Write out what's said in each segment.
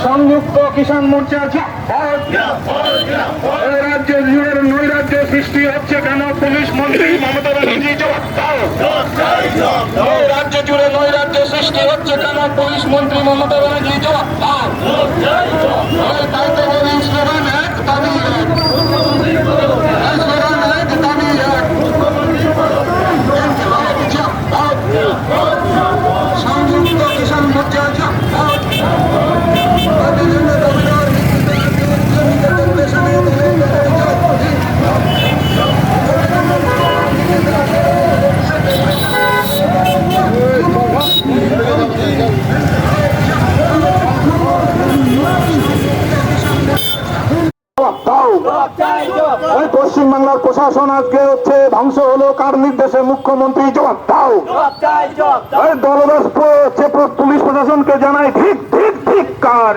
संयुक्त किसान मोर्चा राज्य जुड़े नैराज्य सृष्टि होच्छे केन पुलिस मंत्री ममता बनर्जी राज्य जुड़े नैराज्य सृष्टि होच्छे केन पुलिस मंत्री ममता बनर्जी स्लोगान एक दाबी संयुक्त किसान मोर्चा পশ্চিম বাংলার প্রশাসন আজকে হচ্ছে ধ্বংস হলো কার নির্দেশে? মুখ্যমন্ত্রী জবাব দাও। দলদাস পুলিশ প্রশাসনকে জানাই ঠিক ঠিক ঠিক কার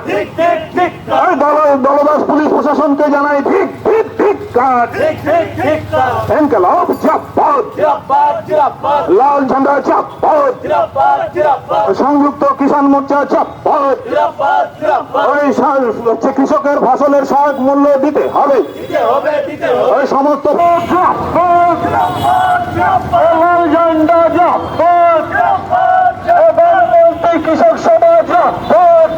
দলদাস পুলিশ প্রশাসনকে জানাই ঠিক ঠিক ঠিক কার লাল ঝান্ডা চাপাত সংযুক্ত কিষাণ মোর্চা চাপাত কৃষকের ফসলের সহায়ক মূল্য দিতে হবে ওই সমস্ত লাল ঝান্ডা চাপাত কৃষক সভা চাপাত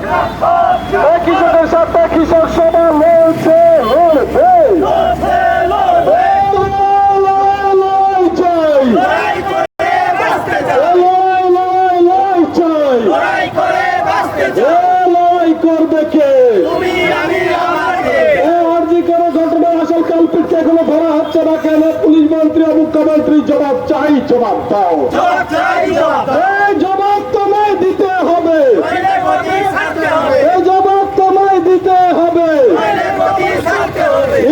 কৃষকের সাথে কৃষক সভা লড়ছে লড়বে কেন ধরা হচ্ছে না কেন? পুলিশ মন্ত্রী ও মুখ্যমন্ত্রী জবাব চাই, জবাব দাও। এই জবাব তোমায় দিতে হবে, এই জবাব তোমায় দিতে হবে।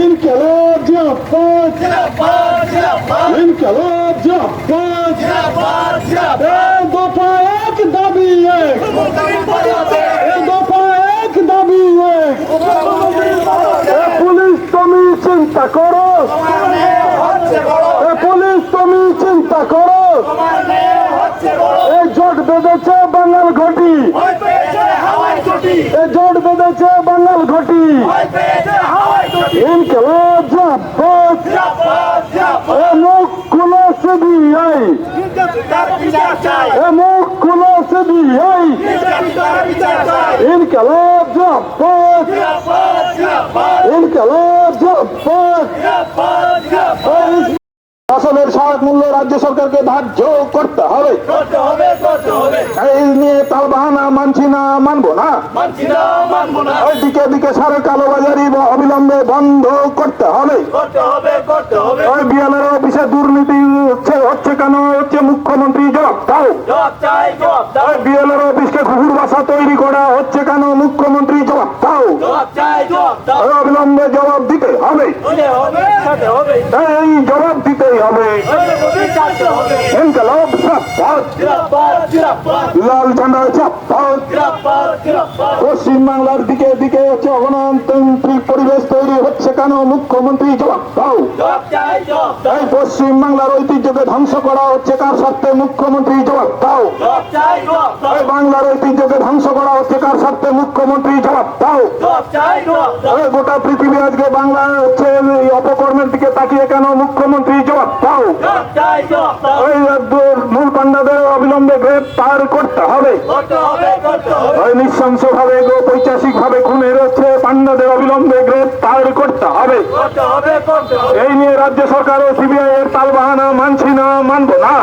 ইনকিলাব জিন্দাবাদ, ইনকিলাব জিন্দাবাদ। এই দফা এক দাবি এক, এই দফা এক দাবি এক। পুলিশ তুমি চিন্তা করো, পুলিশ তুমি চিন্তা করো। এই জোট বেঁধেছে বাঙাল ঘটি, এই জোট বেঁধেছে বাঙাল ঘটি। ইনকিলাব জিন্দাবাদ। এ মুখ খুলো সিবিআই, এ মুখ খুলো সিবিআই। ইনকিলাব জিন্দাবাদ, ইনকিলাব জিন্দাবাদ। ফসলের সহায়ক মূল্য রাজ্য সরকারকে ধার্য করতে হবে। এই নিয়ে তালবাহানা মানছি না, মানবো না। ওই দিকে দিকে সারের কালোবাজারি অবিলম্বে বন্ধ করতে হবে। ওই বিএলআর অফিসে দুর্নীতি হচ্ছে কেন? হচ্ছে মুখ্যমন্ত্রী জবাব দাও। ওই বিএলআর অফিসকে ঘুঘুর বাসা তৈরি করা হচ্ছে কেন? মুখ্যমন্ত্রী জবাব দাও। ওই অবিলম্বে জবাব দিতে হবে, এই জবাব দিতে হবে। ইনকিলাব জিন্দাবাদ, লাল ঝান্ডা জিন্দাবাদ। পশ্চিমবাংলার দিকে দিকে হচ্ছে অগণতান্ত্রিক পরিবেশ তৈরি হচ্ছে কেন? মুখ্যমন্ত্রী জবাব দাও। এই পশ্চিমবাংলার ঐতিহ্যকে ধ্বংস করা হচ্ছে কার স্বার্থে? মুখ্যমন্ত্রী জবাব দাও। এই বাংলার ঐতিহ্যকে ধ্বংস করা হচ্ছে কার স্বার্থে? মুখ্যমন্ত্রী জবাব দাও। এই গোটা পৃথিবী আজকে বাংলা হচ্ছে অপকর্মের দিকে তাকিয়ে কেন? মুখ্যমন্ত্রী জবাব দাও। ওই মূল পান্ডাদের অবিলম্বে গ্রেপ্তার করতে হবে। ওই নৃশংস ভাবে পৈশাচিক ভাবে খুনের হচ্ছে পান্ডাদের অবিলম্বে গ্রেপ্তার করতে হবে। এই নিয়ে রাজ্য সরকার ও সিবিআই এর তালবাহানা মানছি না, মানবো না।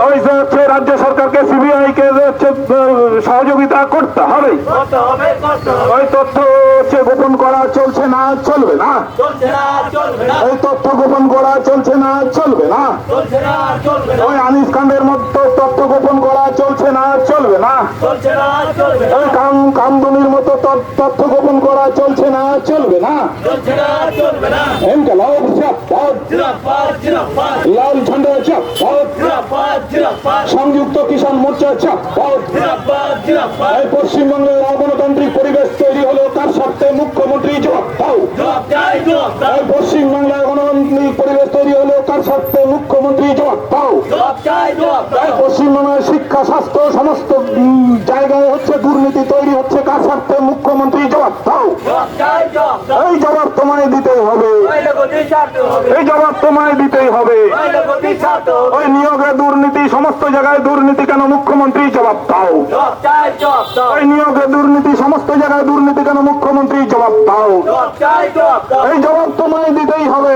ওই যে হচ্ছে রাজ্য সরকারকে সিবিআই কে হচ্ছে সহযোগিতা করতে হবে। ওই তথ্য হচ্ছে গোপন করা চলছে না, চলবে না। এই তথ্য গোপন করা চলছে না, চলবে না। ওই আনিস খানের মতো তথ্য গোপন করা চলছে না, চলবে না। ওই কামদুনির মতো তথ্য গোপন করা চলছে না, চলবে না। ইনকিলাব জিন্দাবাদ, লাল ঝান্ডা জিন্দাবাদ, সংযুক্ত কিষাণ মোর্চা জিন্দাবাদ। এই পশ্চিমবঙ্গের অগণতান্ত্রিক পরিবেশ তৈরি হলো কার স্বার্থে? মুখ্যমন্ত্রী জবাব দাও। এই পশ্চিমবাংলায় গণতান্ত্রিক পরিবেশ তৈরি হলো কার স্বার্থে? মুখ্যমন্ত্রী জবাব দাও। পশ্চিমবঙ্গের শিক্ষা, স্বাস্থ্য সমস্ত জায়গায় হচ্ছে দুর্নীতি তৈরি হচ্ছে কার স্বার্থে? মুখ্যমন্ত্রী জবাব দাও। এই জবাব তোমায় দিতেই হবে, এই জবাব তোমায় দিতেই হবে। ওই নিয়োগে দুর্নীতি, সমস্ত জায়গায় দুর্নীতি কেন? মুখ্যমন্ত্রী জবাব দাও। ওই নিয়োগে দুর্নীতি, সমস্ত জায়গায় দুর্নীতি কেন? মুখ্যমন্ত্রী জবাব দাও। এই জবাব তোমায় দিতেই হবে,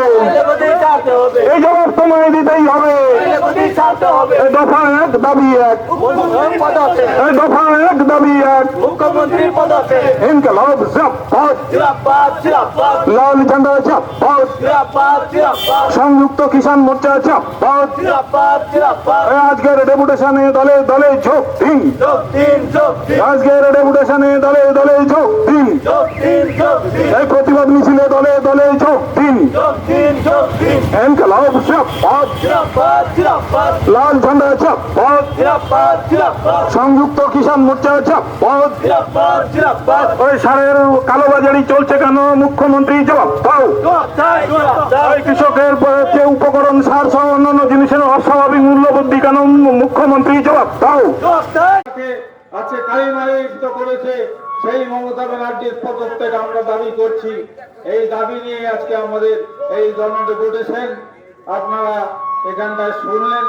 এই জবাব তোমায় দিতেই হবে। এই দফা এক দাবি এক, এই দফা এক দাবি এক। মুখ্যমন্ত্রীর পদকে ইনকিলাব জিন্দাবাদ, লাল ঝান্ডা জিন্দাবাদ, সংযুক্ত কিষাণ মোর্চা জিন্দাবাদ। আজকের ডেপুটেশনে দলে দলে যোগ দিন, আজকের ডেপুটেশনে দলে দলে যোগ দিন। এই প্রতিবাদ মিছিলে দলে দলে যোগ দিন। ইনকিলাব জিন্দাবাদ, লাল ঝান্ডা জিন্দাবাদ, সংযুক্ত কিষাণ মোর্চা জিন্দাবাদ। ওই সারের কালোবাজারি চলছে কেন? মুখ্যমন্ত্রী জবাব দাও। ওই কৃষকের উপকরণ, সার সহ অন্যান্য জিনিসের অস্বাভাবিক মূল্যবৃদ্ধি কেন? মুখ্যমন্ত্রী জবাব দাও। আজকে কালিমালিপ্ত করেছে সেই মমতা ব্যানার্জির পদত্যাগ আমরা দাবি করছি। এই দাবি নিয়ে আজকে আমাদের এই জনডেপুটেশন আপনারা এখানটায় শুনলেন।